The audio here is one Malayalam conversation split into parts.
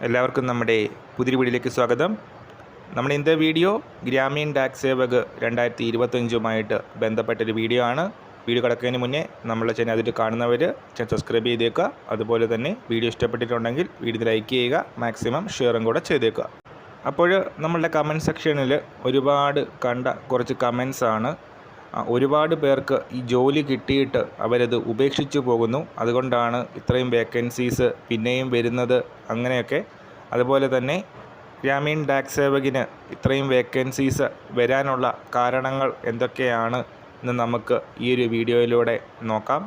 എല്ലാവർക്കും നമ്മുടെ പുതിയ വീഡിയോയിലേക്ക് സ്വാഗതം. നമ്മുടെ ഇന്നത്തെ വീഡിയോ ഗ്രാമീൺ ടാക്സ് സേവക് 2025 ബന്ധപ്പെട്ടൊരു വീഡിയോ ആണ്. വീഡിയോ കിടക്കുന്നതിന് മുന്നേ നമ്മളുടെ ചാനൽ അതിൽ കാണുന്നവർ ചാനൽ സബ്സ്ക്രൈബ് ചെയ്തേക്കുക. അതുപോലെ തന്നെ വീഡിയോ ഇഷ്ടപ്പെട്ടിട്ടുണ്ടെങ്കിൽ വീഡിയോ ലൈക്ക് ചെയ്യുക, മാക്സിമം ഷെയറും കൂടെ ചെയ്തേക്കുക. അപ്പോൾ നമ്മളുടെ കമൻറ്റ് സെക്ഷനിൽ ഒരുപാട് കണ്ട കുറച്ച് കമൻസ് ആണ്. ഒരുപാട് പേർക്ക് ഈ ജോലി കിട്ടിയിട്ട് അവരത് ഉപേക്ഷിച്ചു പോകുന്നു, അതുകൊണ്ടാണ് ഇത്രയും വേക്കൻസീസ് പിന്നെയും വരുന്നത് അങ്ങനെയൊക്കെ. അതുപോലെ തന്നെ ഗ്രാമീൺ ടാക്സ് സേവകിന് ഇത്രയും വേക്കൻസീസ് വരാനുള്ള കാരണങ്ങൾ എന്തൊക്കെയാണ് എന്ന് നമുക്ക് ഈ ഒരു വീഡിയോയിലൂടെ നോക്കാം.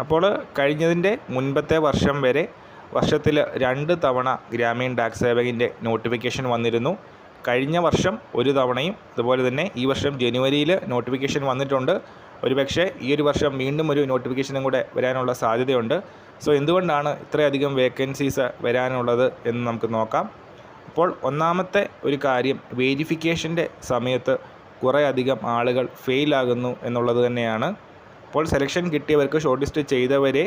അപ്പോൾ കഴിഞ്ഞതിൻ്റെ മുൻപത്തെ വർഷം വരെ വർഷത്തിൽ 2 തവണ ഗ്രാമീൺ ടാക്സ് സേവകിൻ്റെ നോട്ടിഫിക്കേഷൻ വന്നിരുന്നു. കഴിഞ്ഞ വർഷം ഒരു തവണയും അതുപോലെ തന്നെ ഈ വർഷം ജനുവരിയിൽ നോട്ടിഫിക്കേഷൻ വന്നിട്ടുണ്ട്. ഒരുപക്ഷെ ഈ ഒരു വർഷം വീണ്ടും ഒരു നോട്ടിഫിക്കേഷനും കൂടെ വരാനുള്ള സാധ്യതയുണ്ട്. സോ എന്തുകൊണ്ടാണ് ഇത്രയധികം വേക്കൻസീസ് വരാനുള്ളത് എന്ന് നമുക്ക് നോക്കാം. അപ്പോൾ ഒന്നാമത്തെ ഒരു കാര്യം, വേരിഫിക്കേഷൻ്റെ സമയത്ത് കുറേ അധികം ആളുകൾ ഫെയിലാകുന്നു എന്നുള്ളത് തന്നെയാണ്. അപ്പോൾ സെലക്ഷൻ കിട്ടിയവർക്ക് ഷോർട്ട് ലിസ്റ്റ് ചെയ്തവരെ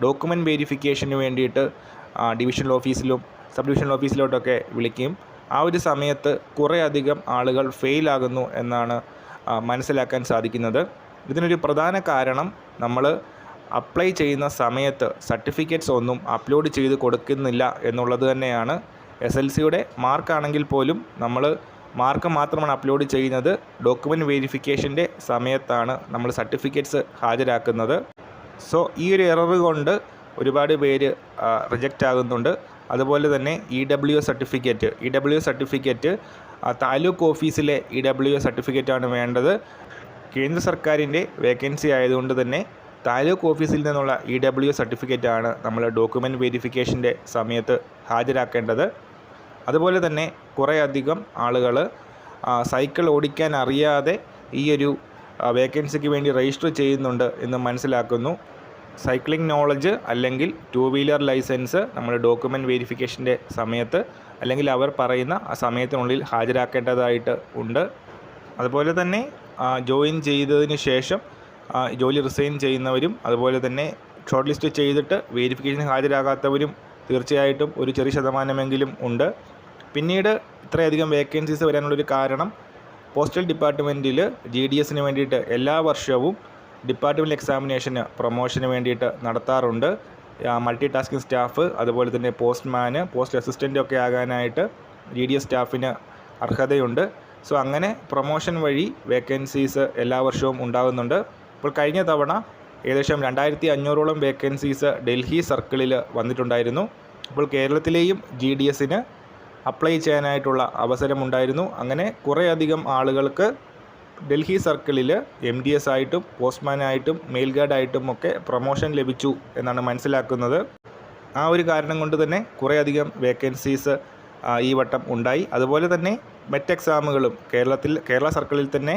ഡോക്യുമെൻറ്റ് വേരിഫിക്കേഷന് വേണ്ടിയിട്ട് ഡിവിഷണൽ ഓഫീസിലും സബ് ഡിവിഷണൽ ഓഫീസിലോട്ടൊക്കെ വിളിക്കും. ആ ഒരു സമയത്ത് കുറേ അധികം ആളുകൾ ഫെയിലാകുന്നു എന്നാണ് മനസ്സിലാക്കാൻ സാധിക്കുന്നത്. ഇതിനൊരു പ്രധാന കാരണം, നമ്മൾ അപ്ലൈ ചെയ്യുന്ന സമയത്ത് സർട്ടിഫിക്കറ്റ്സ് ഒന്നും അപ്ലോഡ് ചെയ്ത് കൊടുക്കുന്നില്ല എന്നുള്ളത് തന്നെയാണ്. SLCയുടെ മാർക്കാണെങ്കിൽ പോലും നമ്മൾ മാർക്ക് മാത്രമാണ് അപ്ലോഡ് ചെയ്യുന്നത്. ഡോക്യുമെൻറ്റ് വേരിഫിക്കേഷൻ്റെ സമയത്താണ് നമ്മൾ സർട്ടിഫിക്കറ്റ്സ് ഹാജരാക്കുന്നത്. സോ ഈ ഒരു എറർ കൊണ്ട് ഒരുപാട് പേര് റിജക്റ്റ് ആകുന്നുണ്ട്. അതുപോലെ തന്നെ EWS സർട്ടിഫിക്കറ്റ് താലൂക്ക് ഓഫീസിലെ EWS സർട്ടിഫിക്കറ്റാണ് വേണ്ടത്. കേന്ദ്ര സർക്കാരിൻ്റെ വേക്കൻസി ആയതുകൊണ്ട് തന്നെ താലൂക്ക് ഓഫീസിൽ നിന്നുള്ള EWS സർട്ടിഫിക്കറ്റാണ് നമ്മൾ ഡോക്യുമെൻറ്റ് വെരിഫിക്കേഷൻ്റെ സമയത്ത് ഹാജരാക്കേണ്ടത്. അതുപോലെ തന്നെ കുറേയധികം ആളുകൾ സൈക്കിൾ ഓടിക്കാൻ അറിയാതെ ഈ ഒരു വേക്കൻസിക്ക് വേണ്ടി രജിസ്റ്റർ ചെയ്യുന്നുണ്ട് എന്ന് മനസ്സിലാക്കുന്നു. സൈക്ലിംഗ് നോളജ് അല്ലെങ്കിൽ 2 വീലർ ലൈസൻസ് നമ്മൾ ഡോക്യുമെൻറ്റ് വെരിഫിക്കേഷൻ്റെ സമയത്ത് അല്ലെങ്കിൽ അവർ പറയുന്ന ആ സമയത്തിനുള്ളിൽ ഹാജരാക്കേണ്ടതായിട്ട് ഉണ്ട്. അതുപോലെ തന്നെ ജോയിൻ ചെയ്തതിന് ശേഷം ജോലി റിസൈൻ ചെയ്യുന്നവരും അതുപോലെ തന്നെ ഷോർട്ട് ലിസ്റ്റ് ചെയ്തിട്ട് വെരിഫിക്കേഷൻ ഹാജരാകാത്തവരും തീർച്ചയായിട്ടും ഒരു ചെറിയ ശതമാനമെങ്കിലും ഉണ്ട്. പിന്നീട് ഇത്രയധികം വേക്കൻസീസ് വരാനുള്ളൊരു കാരണം, പോസ്റ്റൽ ഡിപ്പാർട്ട്മെൻറ്റിൽ GDSന് വേണ്ടിയിട്ട് എല്ലാ വർഷവും ഡിപ്പാർട്ട്മെൻറ്റ് എക്സാമിനേഷന് പ്രൊമോഷന് വേണ്ടിയിട്ട് നടത്താറുണ്ട്. മൾട്ടി ടാസ്കിംഗ് സ്റ്റാഫ് അതുപോലെ തന്നെ പോസ്റ്റ്മാന്, പോസ്റ്റ് അസിസ്റ്റൻ്റ് ഒക്കെ ആകാനായിട്ട് GDS സ്റ്റാഫിന് അർഹതയുണ്ട്. സോ അങ്ങനെ പ്രൊമോഷൻ വഴി വേക്കൻസീസ് എല്ലാ വർഷവും ഉണ്ടാകുന്നുണ്ട്. ഇപ്പോൾ കഴിഞ്ഞ തവണ ഏകദേശം 2500ഓളം വേക്കൻസീസ് ഡൽഹി സർക്കിളിൽ വന്നിട്ടുണ്ടായിരുന്നു. അപ്പോൾ കേരളത്തിലെയും GDSന് അപ്ലൈ ചെയ്യാനായിട്ടുള്ള അവസരമുണ്ടായിരുന്നു. അങ്ങനെ കുറേയധികം ആളുകൾക്ക് ഡൽഹി സർക്കിളിൽ MDS ആയിട്ടും പോസ്റ്റ്മാനായിട്ടും മെയിൽ ഗാർഡായിട്ടും ഒക്കെ പ്രൊമോഷൻ ലഭിച്ചു എന്നാണ് മനസ്സിലാക്കുന്നത്. ആ ഒരു കാരണം കൊണ്ട് തന്നെ കുറേയധികം വേക്കൻസീസ് ഈ വട്ടം ഉണ്ടായി. അതുപോലെ തന്നെ മറ്റ് എക്സാമുകളും കേരള സർക്കിളിൽ തന്നെ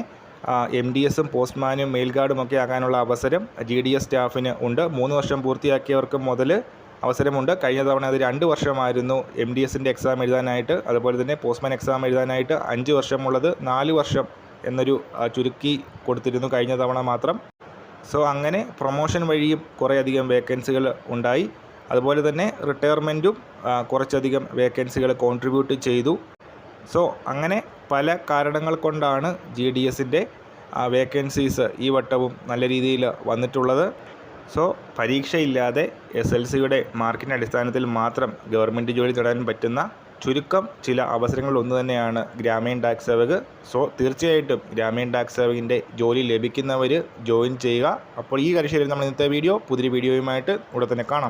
MDSും പോസ്റ്റ്മാനും മെയിൽ ഗാർഡും ഒക്കെ ആകാനുള്ള അവസരം GDS സ്റ്റാഫിന് ഉണ്ട്. 3 വർഷം പൂർത്തിയാക്കിയവർക്ക് മുതൽ അവസരമുണ്ട്. കഴിഞ്ഞ തവണ അത് 2 വർഷമായിരുന്നു MDSൻ്റെ എക്സാം എഴുതാനായിട്ട്. അതുപോലെ തന്നെ പോസ്റ്റ്മാൻ എക്സാം എഴുതാനായിട്ട് 5 വർഷമുള്ളത് 4 വർഷം എന്നൊരു ചുരുക്കി കൊടുത്തിരുന്നു കഴിഞ്ഞ തവണ മാത്രം. സോ അങ്ങനെ പ്രൊമോഷൻ വഴിയും കുറേയധികം വേക്കൻസികൾ ഉണ്ടായി. അതുപോലെ തന്നെ റിട്ടയർമെൻറ്റും കുറച്ചധികം വേക്കൻസികൾ കോൺട്രിബ്യൂട്ട് ചെയ്തു. സോ അങ്ങനെ പല കാരണങ്ങൾ കൊണ്ടാണ് GDSൻ്റെ വേക്കൻസീസ് ഈ വട്ടവും നല്ല രീതിയിൽ വന്നിട്ടുള്ളത്. സോ പരീക്ഷയില്ലാതെ SLCയുടെ മാർക്കിൻ്റെ അടിസ്ഥാനത്തിൽ മാത്രം ഗവൺമെൻറ് ജോലി നേടാൻ പറ്റുന്ന ചുരുക്കം ചില അവസരങ്ങളൊന്നു തന്നെയാണ് ഗ്രാമീൺ ടാക്സ് സേവക്. സോ തീർച്ചയായിട്ടും ഗ്രാമീൺ ടാക്സ് സേവകിൻ്റെ ജോലി ലഭിക്കുന്നവർ ജോയിൻ ചെയ്യുക. അപ്പോൾ ഈ കാര്യം നമ്മൾ ഇന്നത്തെ വീഡിയോ പുതിയ വീഡിയോയുമായിട്ട് ഉടൻ തന്നെ കാണാം.